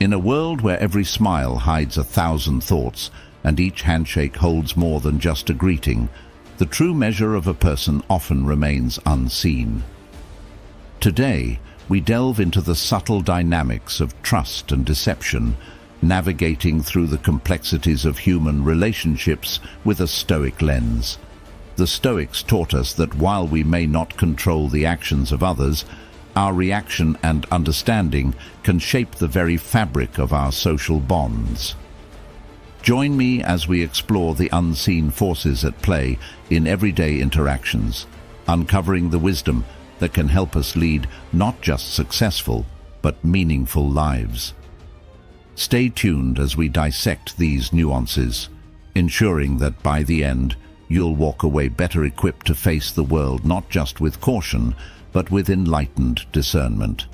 In a world where every smile hides 1,000 thoughts and each handshake holds more than just a greeting, the true measure of a person often remains unseen. Today, we delve into the subtle dynamics of trust and deception, navigating through the complexities of human relationships with a Stoic lens. The Stoics taught us that while we may not control the actions of others, our reaction and understanding can shape the very fabric of our social bonds. Join me as we explore the unseen forces at play in everyday interactions, uncovering the wisdom that can help us lead not just successful, but meaningful lives. Stay tuned as we dissect these nuances, ensuring that by the end, you'll walk away better equipped to face the world not just with caution, but with enlightened discernment.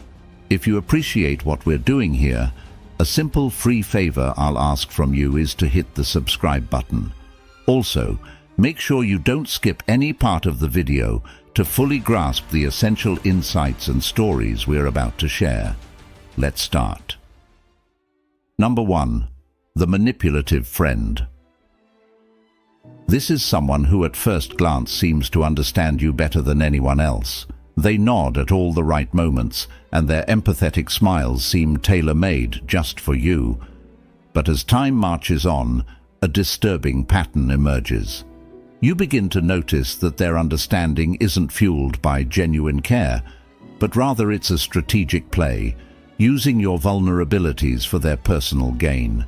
If you appreciate what we're doing here, a simple free favor I'll ask from you is to hit the subscribe button. Also, make sure you don't skip any part of the video to fully grasp the essential insights and stories we're about to share. Let's start. Number 1. The manipulative friend. This is someone who at first glance seems to understand you better than anyone else. They nod at all the right moments, and their empathetic smiles seem tailor-made just for you. But as time marches on, a disturbing pattern emerges. You begin to notice that their understanding isn't fueled by genuine care, but rather it's a strategic play, using your vulnerabilities for their personal gain.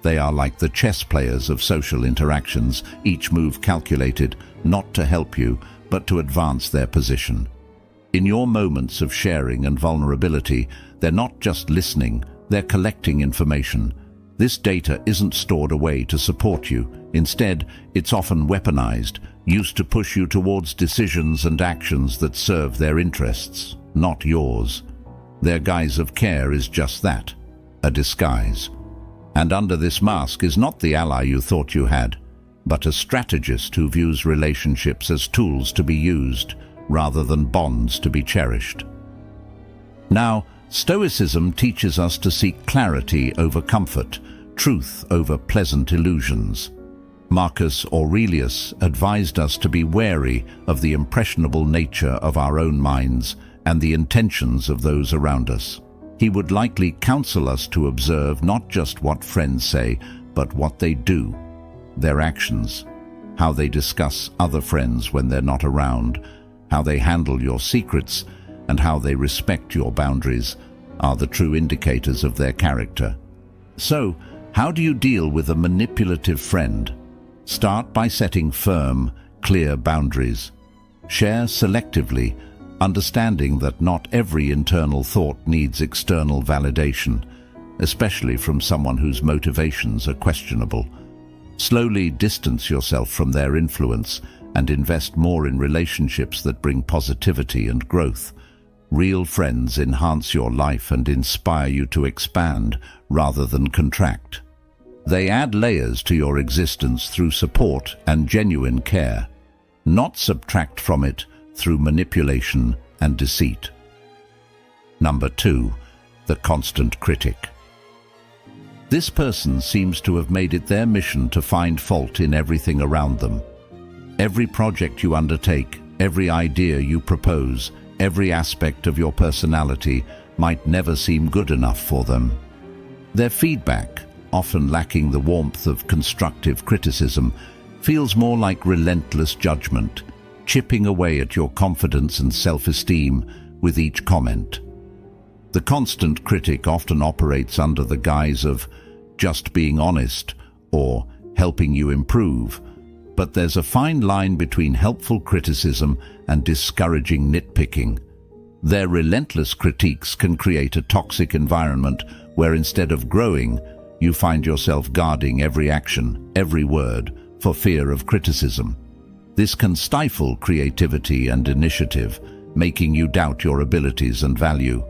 They are like the chess players of social interactions, each move calculated not to help you, but to advance their position. In your moments of sharing and vulnerability, they're not just listening, they're collecting information. This data isn't stored away to support you. Instead, it's often weaponized, used to push you towards decisions and actions that serve their interests, not yours. Their guise of care is just that, a disguise. And under this mask is not the ally you thought you had, but a strategist who views relationships as tools to be used, rather than bonds to be cherished. Now, Stoicism teaches us to seek clarity over comfort, truth over pleasant illusions. Marcus Aurelius advised us to be wary of the impressionable nature of our own minds and the intentions of those around us. He would likely counsel us to observe not just what friends say, but what they do, their actions, how they discuss other friends when they're not around, how they handle your secrets, and how they respect your boundaries are the true indicators of their character. So, how do you deal with a manipulative friend? Start by setting firm, clear boundaries. Share selectively, understanding that not every internal thought needs external validation, especially from someone whose motivations are questionable. Slowly distance yourself from their influence and invest more in relationships that bring positivity and growth. Real friends enhance your life and inspire you to expand rather than contract. They add layers to your existence through support and genuine care, not subtract from it through manipulation and deceit. Number 2, the constant critic. This person seems to have made it their mission to find fault in everything around them. Every project you undertake, every idea you propose, every aspect of your personality might never seem good enough for them. Their feedback, often lacking the warmth of constructive criticism, feels more like relentless judgment, chipping away at your confidence and self-esteem with each comment. The constant critic often operates under the guise of just being honest or helping you improve, but there's a fine line between helpful criticism and discouraging nitpicking. Their relentless critiques can create a toxic environment where instead of growing, you find yourself guarding every action, every word, for fear of criticism. This can stifle creativity and initiative, making you doubt your abilities and value.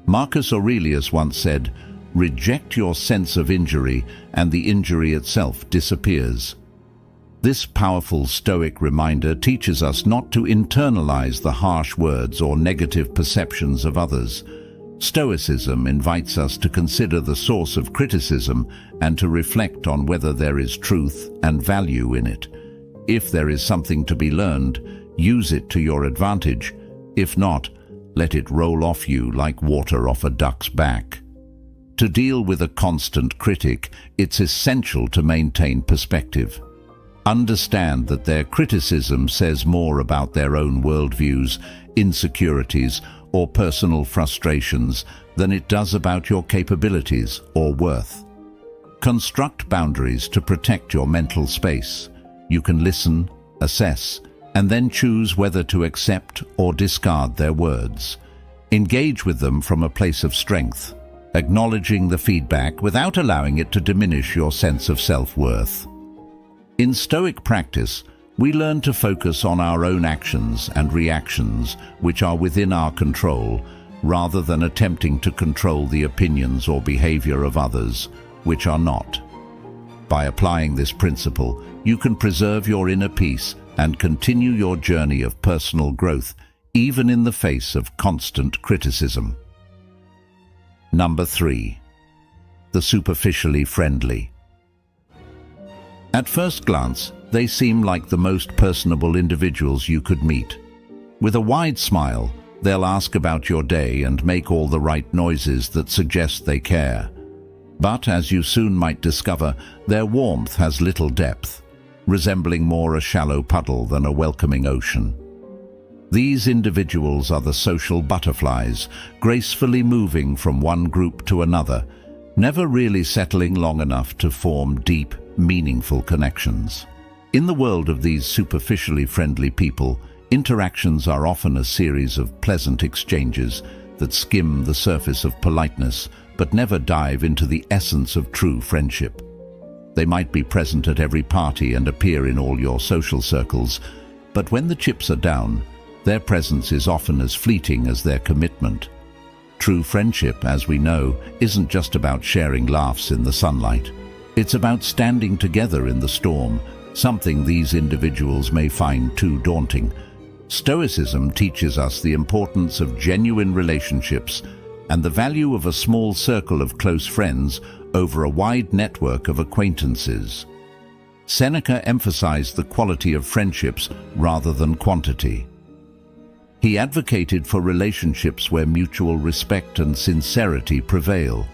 Marcus Aurelius once said, "Reject your sense of injury, and the injury itself disappears." This powerful Stoic reminder teaches us not to internalize the harsh words or negative perceptions of others. Stoicism invites us to consider the source of criticism and to reflect on whether there is truth and value in it. If there is something to be learned, use it to your advantage. If not, let it roll off you like water off a duck's back. To deal with a constant critic, it's essential to maintain perspective. Understand that their criticism says more about their own worldviews, insecurities, or personal frustrations than it does about your capabilities or worth. Construct boundaries to protect your mental space. You can listen, assess, and then choose whether to accept or discard their words. Engage with them from a place of strength, acknowledging the feedback without allowing it to diminish your sense of self-worth. In Stoic practice, we learn to focus on our own actions and reactions which are within our control, rather than attempting to control the opinions or behavior of others, which are not. By applying this principle, you can preserve your inner peace and continue your journey of personal growth, even in the face of constant criticism. Number 3. The superficially friendly. At first glance, they seem like the most personable individuals you could meet. With a wide smile, they'll ask about your day and make all the right noises that suggest they care. But as you soon might discover, their warmth has little depth, resembling more a shallow puddle than a welcoming ocean. These individuals are the social butterflies, gracefully moving from one group to another, never really settling long enough to form deep, meaningful connections. In the world of these superficially friendly people, interactions are often a series of pleasant exchanges that skim the surface of politeness but never dive into the essence of true friendship. They might be present at every party and appear in all your social circles, but when the chips are down, their presence is often as fleeting as their commitment. True friendship, as we know, isn't just about sharing laughs in the sunlight. It's about standing together in the storm, something these individuals may find too daunting. Stoicism teaches us the importance of genuine relationships and the value of a small circle of close friends over a wide network of acquaintances. Seneca emphasized the quality of friendships rather than quantity. He advocated for relationships where mutual respect and sincerity prevail,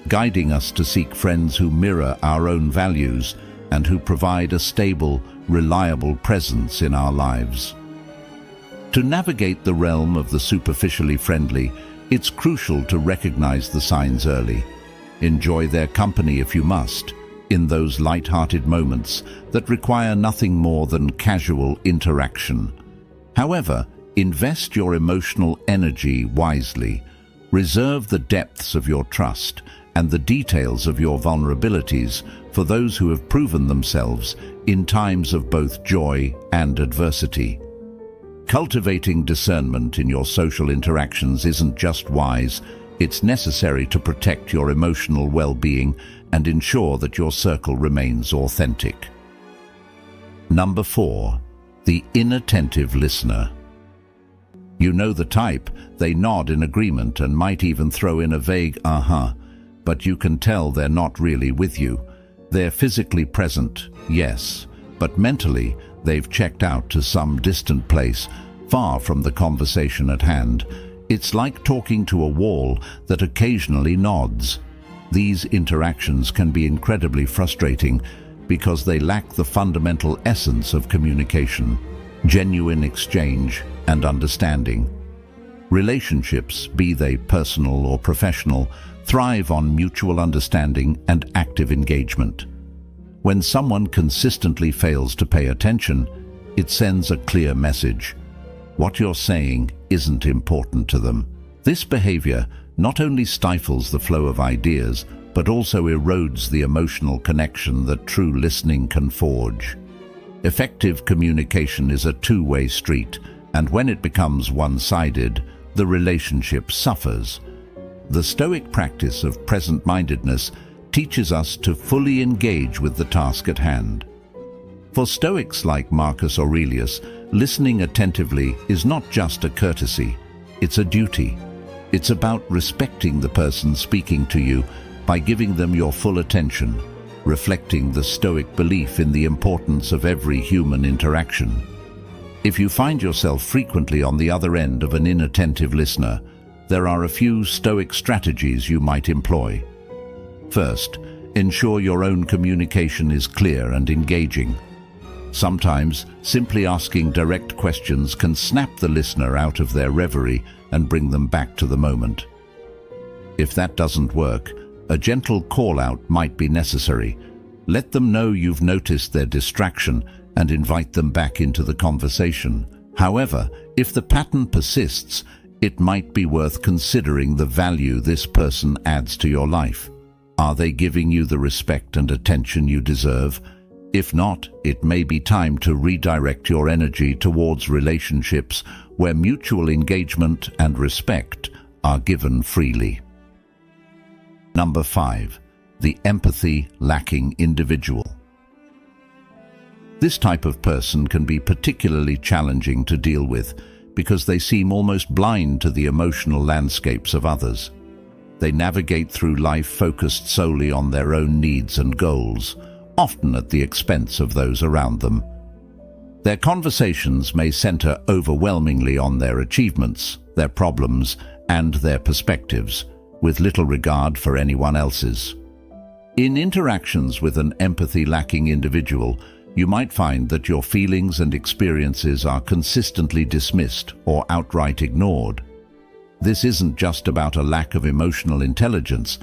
guiding us to seek friends who mirror our own values and who provide a stable, reliable presence in our lives. To navigate the realm of the superficially friendly, it's crucial to recognize the signs early. Enjoy their company if you must, in those light-hearted moments that require nothing more than casual interaction. However, invest your emotional energy wisely. Reserve the depths of your trust and the details of your vulnerabilities for those who have proven themselves in times of both joy and adversity. Cultivating discernment in your social interactions isn't just wise, it's necessary to protect your emotional well-being and ensure that your circle remains authentic. Number 4. The inattentive listener. You know the type. They nod in agreement and might even throw in a vague "uh-huh," but you can tell they're not really with you. They're physically present, yes, but mentally they've checked out to some distant place, far from the conversation at hand. It's like talking to a wall that occasionally nods. These interactions can be incredibly frustrating because they lack the fundamental essence of communication, genuine exchange, and understanding. Relationships, be they personal or professional, thrive on mutual understanding and active engagement. When someone consistently fails to pay attention, it sends a clear message. What you're saying isn't important to them. This behavior not only stifles the flow of ideas, but also erodes the emotional connection that true listening can forge. Effective communication is a two-way street, and when it becomes one-sided, the relationship suffers. The Stoic practice of present-mindedness teaches us to fully engage with the task at hand. For Stoics like Marcus Aurelius, listening attentively is not just a courtesy, it's a duty. It's about respecting the person speaking to you by giving them your full attention, reflecting the Stoic belief in the importance of every human interaction. If you find yourself frequently on the other end of an inattentive listener, there are a few Stoic strategies you might employ. First, ensure your own communication is clear and engaging. Sometimes, simply asking direct questions can snap the listener out of their reverie and bring them back to the moment. If that doesn't work, a gentle call-out might be necessary. Let them know you've noticed their distraction and invite them back into the conversation. However, if the pattern persists, it might be worth considering the value this person adds to your life. Are they giving you the respect and attention you deserve? If not, it may be time to redirect your energy towards relationships where mutual engagement and respect are given freely. Number 5. The empathy-lacking individual. This type of person can be particularly challenging to deal with because they seem almost blind to the emotional landscapes of others. They navigate through life focused solely on their own needs and goals, often at the expense of those around them. Their conversations may center overwhelmingly on their achievements, their problems, and their perspectives, with little regard for anyone else's. In interactions with an empathy-lacking individual, you might find that your feelings and experiences are consistently dismissed or outright ignored. This isn't just about a lack of emotional intelligence,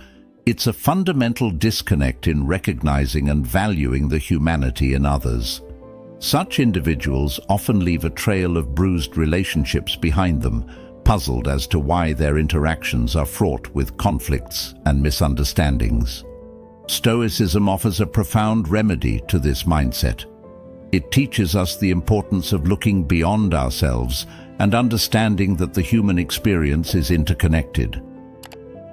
it's a fundamental disconnect in recognizing and valuing the humanity in others. Such individuals often leave a trail of bruised relationships behind them, puzzled as to why their interactions are fraught with conflicts and misunderstandings. Stoicism offers a profound remedy to this mindset. It teaches us the importance of looking beyond ourselves and understanding that the human experience is interconnected.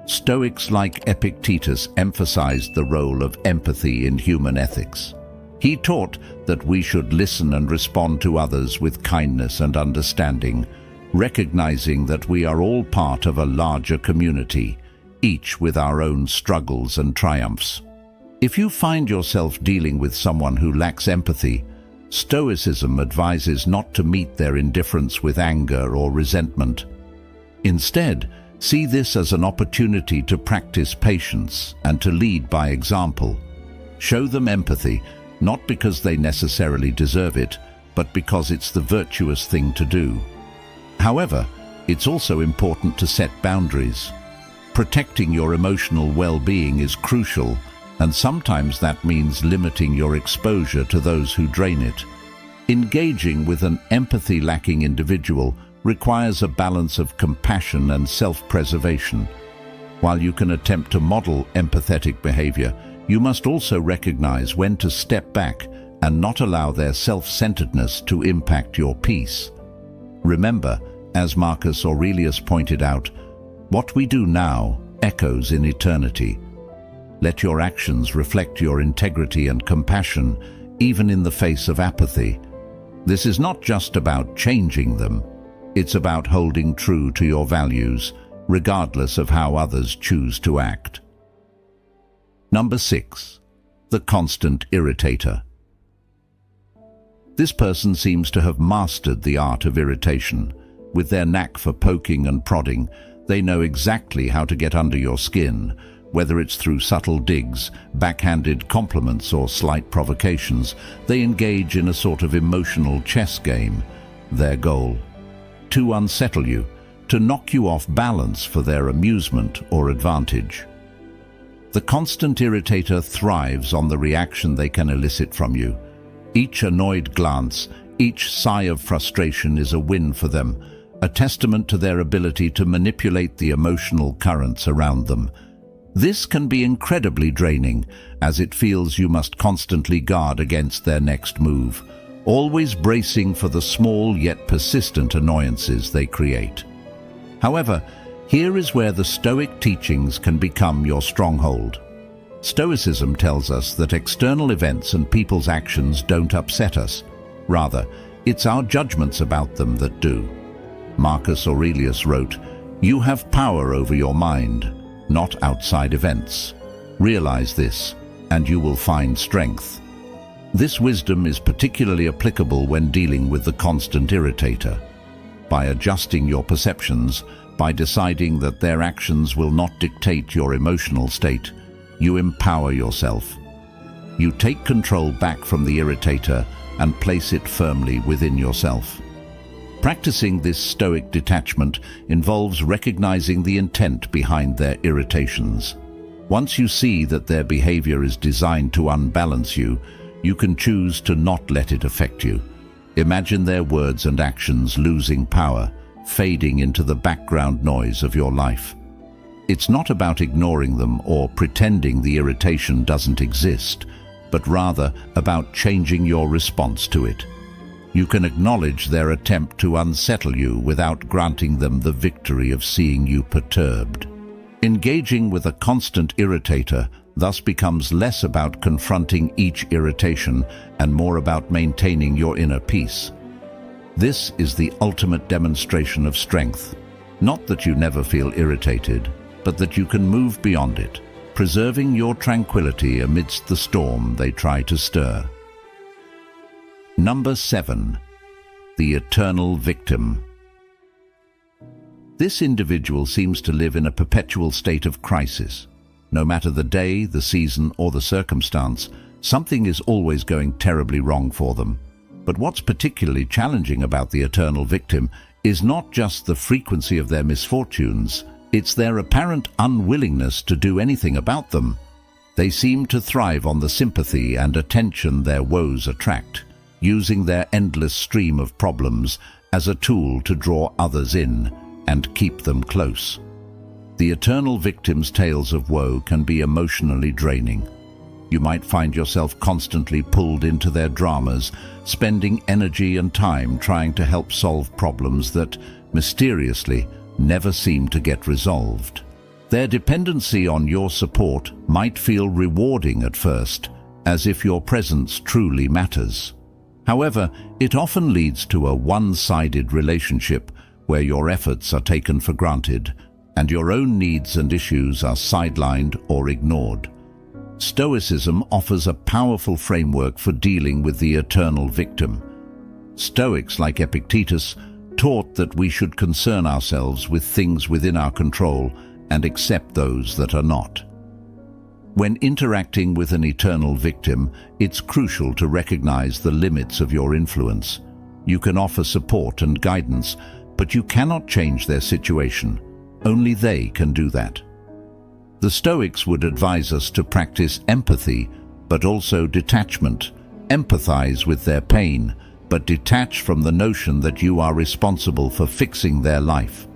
Stoics like Epictetus emphasized the role of empathy in human ethics. He taught that we should listen and respond to others with kindness and understanding, recognizing that we are all part of a larger community, each with our own struggles and triumphs. If you find yourself dealing with someone who lacks empathy, Stoicism advises not to meet their indifference with anger or resentment. Instead, see this as an opportunity to practice patience and to lead by example. Show them empathy, not because they necessarily deserve it, but because it's the virtuous thing to do. However, it's also important to set boundaries. Protecting your emotional well-being is crucial, and sometimes that means limiting your exposure to those who drain it. Engaging with an empathy-lacking individual requires a balance of compassion and self-preservation. While you can attempt to model empathetic behavior, you must also recognize when to step back and not allow their self-centeredness to impact your peace. Remember, as Marcus Aurelius pointed out, what we do now echoes in eternity. Let your actions reflect your integrity and compassion, even in the face of apathy. This is not just about changing them. It's about holding true to your values, regardless of how others choose to act. Number 6. The constant irritator. This person seems to have mastered the art of irritation. With their knack for poking and prodding, they know exactly how to get under your skin, whether it's through subtle digs, backhanded compliments, or slight provocations. They engage in a sort of emotional chess game. Their goal: to unsettle you, to knock you off balance for their amusement or advantage. The constant irritator thrives on the reaction they can elicit from you. Each annoyed glance, each sigh of frustration is a win for them, a testament to their ability to manipulate the emotional currents around them. This can be incredibly draining, as it feels you must constantly guard against their next move, always bracing for the small yet persistent annoyances they create. However, here is where the Stoic teachings can become your stronghold. Stoicism tells us that external events and people's actions don't upset us. Rather, it's our judgments about them that do. Marcus Aurelius wrote, You have power over your mind, not outside events. Realize this, and you will find strength. This wisdom is particularly applicable when dealing with the constant irritator. By adjusting your perceptions, by deciding that their actions will not dictate your emotional state, you empower yourself. You take control back from the irritator and place it firmly within yourself. Practicing this Stoic detachment involves recognizing the intent behind their irritations. Once you see that their behavior is designed to unbalance you, you can choose to not let it affect you. Imagine their words and actions losing power, fading into the background noise of your life. It's not about ignoring them or pretending the irritation doesn't exist, but rather about changing your response to it. You can acknowledge their attempt to unsettle you without granting them the victory of seeing you perturbed. Engaging with a constant irritator thus becomes less about confronting each irritation and more about maintaining your inner peace. This is the ultimate demonstration of strength. Not that you never feel irritated, but that you can move beyond it, preserving your tranquility amidst the storm they try to stir. Number 7. The eternal victim. This individual seems to live in a perpetual state of crisis. No matter the day, the season, or the circumstance, something is always going terribly wrong for them. But what's particularly challenging about the eternal victim is not just the frequency of their misfortunes, it's their apparent unwillingness to do anything about them. They seem to thrive on the sympathy and attention their woes attract, using their endless stream of problems as a tool to draw others in and keep them close. The eternal victim's tales of woe can be emotionally draining. You might find yourself constantly pulled into their dramas, spending energy and time trying to help solve problems that, mysteriously, never seem to get resolved. Their dependency on your support might feel rewarding at first, as if your presence truly matters. However, it often leads to a one-sided relationship where your efforts are taken for granted and your own needs and issues are sidelined or ignored. Stoicism offers a powerful framework for dealing with the eternal victim. Stoics like Epictetus taught that we should concern ourselves with things within our control and accept those that are not. When interacting with an eternal victim, it's crucial to recognize the limits of your influence. You can offer support and guidance, but you cannot change their situation. Only they can do that. The Stoics would advise us to practice empathy, but also detachment. Empathize with their pain, but detach from the notion that you are responsible for fixing their life.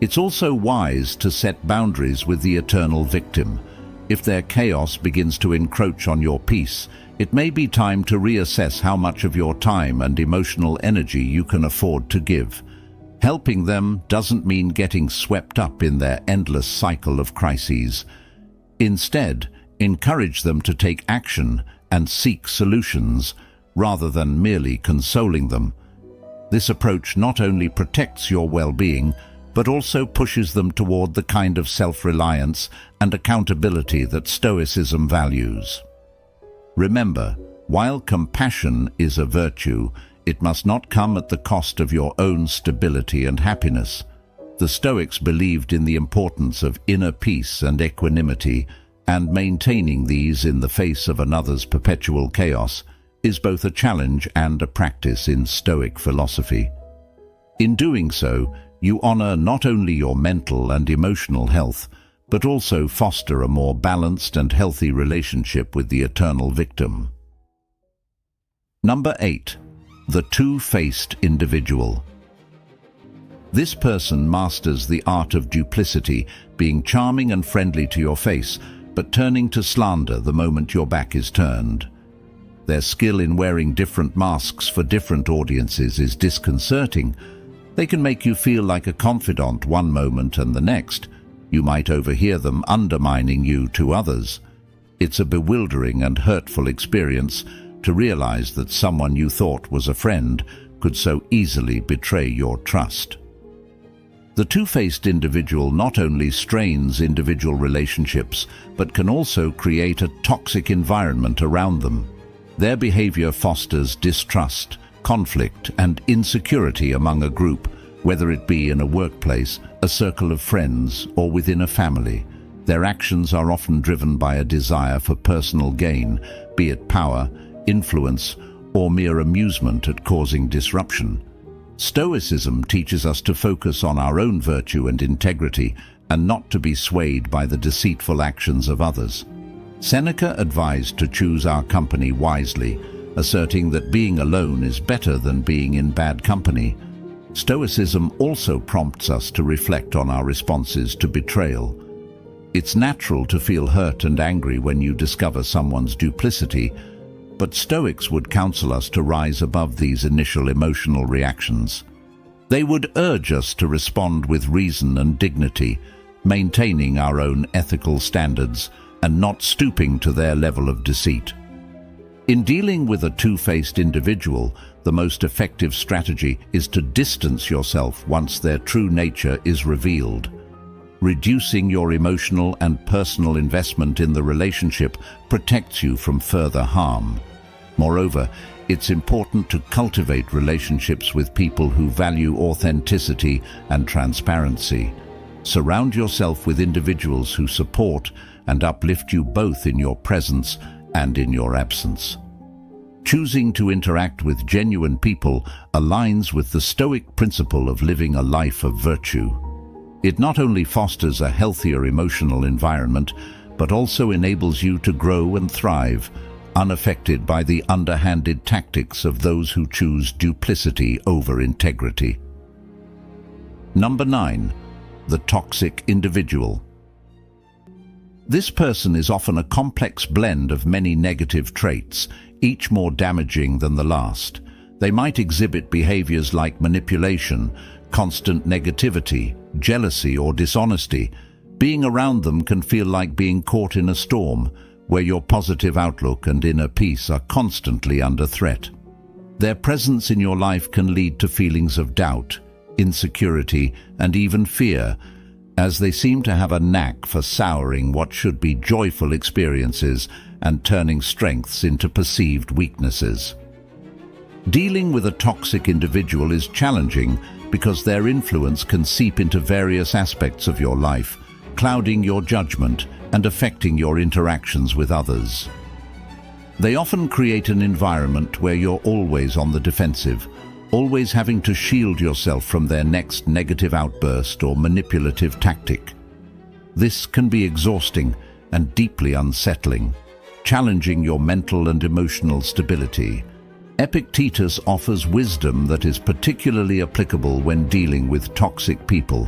It's also wise to set boundaries with the eternal victim. If their chaos begins to encroach on your peace, it may be time to reassess how much of your time and emotional energy you can afford to give. Helping them doesn't mean getting swept up in their endless cycle of crises. Instead, encourage them to take action and seek solutions, rather than merely consoling them. This approach not only protects your well-being, but also pushes them toward the kind of self-reliance and accountability that Stoicism values. Remember, while compassion is a virtue, it must not come at the cost of your own stability and happiness. The Stoics believed in the importance of inner peace and equanimity, and maintaining these in the face of another's perpetual chaos is both a challenge and a practice in Stoic philosophy. In doing so, you honor not only your mental and emotional health, but also foster a more balanced and healthy relationship with the eternal victim. Number 8. The two-faced individual. This person masters the art of duplicity, being charming and friendly to your face, but turning to slander the moment your back is turned. Their skill in wearing different masks for different audiences is disconcerting. They can make you feel like a confidant one moment, and the next, you might overhear them undermining you to others. It's a bewildering and hurtful experience to realize that someone you thought was a friend could so easily betray your trust. The two-faced individual not only strains individual relationships, but can also create a toxic environment around them. Their behavior fosters distrust, conflict, and insecurity among a group, whether it be in a workplace, a circle of friends, or within a family. Their actions are often driven by a desire for personal gain, be it power, influence, or mere amusement at causing disruption. Stoicism teaches us to focus on our own virtue and integrity and not to be swayed by the deceitful actions of others. Seneca advised to choose our company wisely, asserting that being alone is better than being in bad company. Stoicism also prompts us to reflect on our responses to betrayal. It's natural to feel hurt and angry when you discover someone's duplicity, but Stoics would counsel us to rise above these initial emotional reactions. They would urge us to respond with reason and dignity, maintaining our own ethical standards and not stooping to their level of deceit. In dealing with a two-faced individual, the most effective strategy is to distance yourself once their true nature is revealed. Reducing your emotional and personal investment in the relationship protects you from further harm. Moreover, it's important to cultivate relationships with people who value authenticity and transparency. Surround yourself with individuals who support and uplift you both in your presence and in your absence. Choosing to interact with genuine people aligns with the Stoic principle of living a life of virtue. It not only fosters a healthier emotional environment, but also enables you to grow and thrive, unaffected by the underhanded tactics of those who choose duplicity over integrity. Number 9. The toxic individual. This person is often a complex blend of many negative traits, each more damaging than the last. They might exhibit behaviors like manipulation, constant negativity, jealousy, or dishonesty. Being around them can feel like being caught in a storm, where your positive outlook and inner peace are constantly under threat. Their presence in your life can lead to feelings of doubt, insecurity, and even fear, as they seem to have a knack for souring what should be joyful experiences and turning strengths into perceived weaknesses. Dealing with a toxic individual is challenging because their influence can seep into various aspects of your life, clouding your judgment and affecting your interactions with others. They often create an environment where you're always on the defensive, always having to shield yourself from their next negative outburst or manipulative tactic. This can be exhausting and deeply unsettling, challenging your mental and emotional stability. Epictetus offers wisdom that is particularly applicable when dealing with toxic people.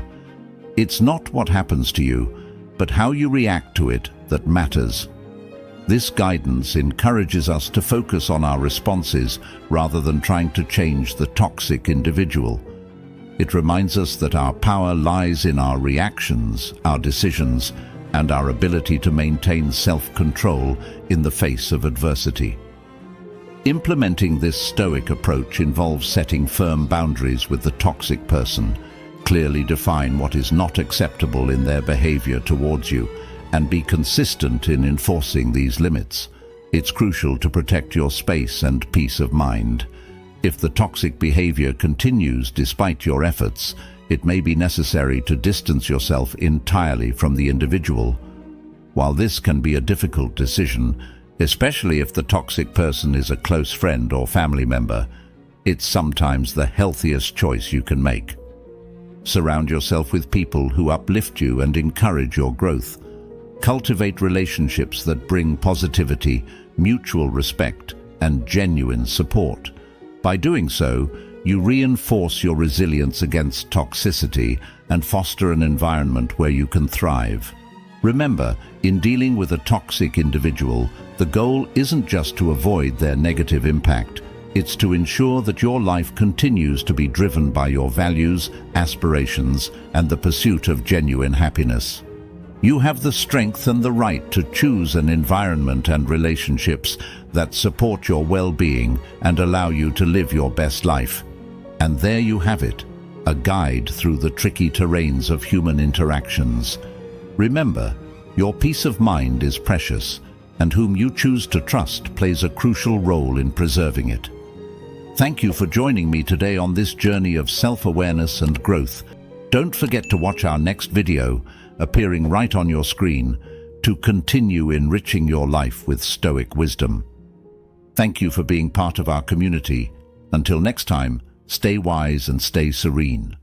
It's not what happens to you, but how you react to it that matters. This guidance encourages us to focus on our responses rather than trying to change the toxic individual. It reminds us that our power lies in our reactions, our decisions, and our ability to maintain self-control in the face of adversity. Implementing this Stoic approach involves setting firm boundaries with the toxic person. Clearly define what is not acceptable in their behavior towards you, and be consistent in enforcing these limits. It's crucial to protect your space and peace of mind. If the toxic behavior continues despite your efforts, it may be necessary to distance yourself entirely from the individual. While this can be a difficult decision, especially if the toxic person is a close friend or family member, it's sometimes the healthiest choice you can make. Surround yourself with people who uplift you and encourage your growth. Cultivate relationships that bring positivity, mutual respect, and genuine support. By doing so, you reinforce your resilience against toxicity and foster an environment where you can thrive. Remember, in dealing with a toxic individual, the goal isn't just to avoid their negative impact. It's to ensure that your life continues to be driven by your values, aspirations, and the pursuit of genuine happiness. You have the strength and the right to choose an environment and relationships that support your well-being and allow you to live your best life. And there you have it, a guide through the tricky terrains of human interactions. Remember, your peace of mind is precious, and whom you choose to trust plays a crucial role in preserving it. Thank you for joining me today on this journey of self-awareness and growth. Don't forget to watch our next video, appearing right on your screen, to continue enriching your life with Stoic wisdom. Thank you for being part of our community. Until next time, stay wise and stay serene.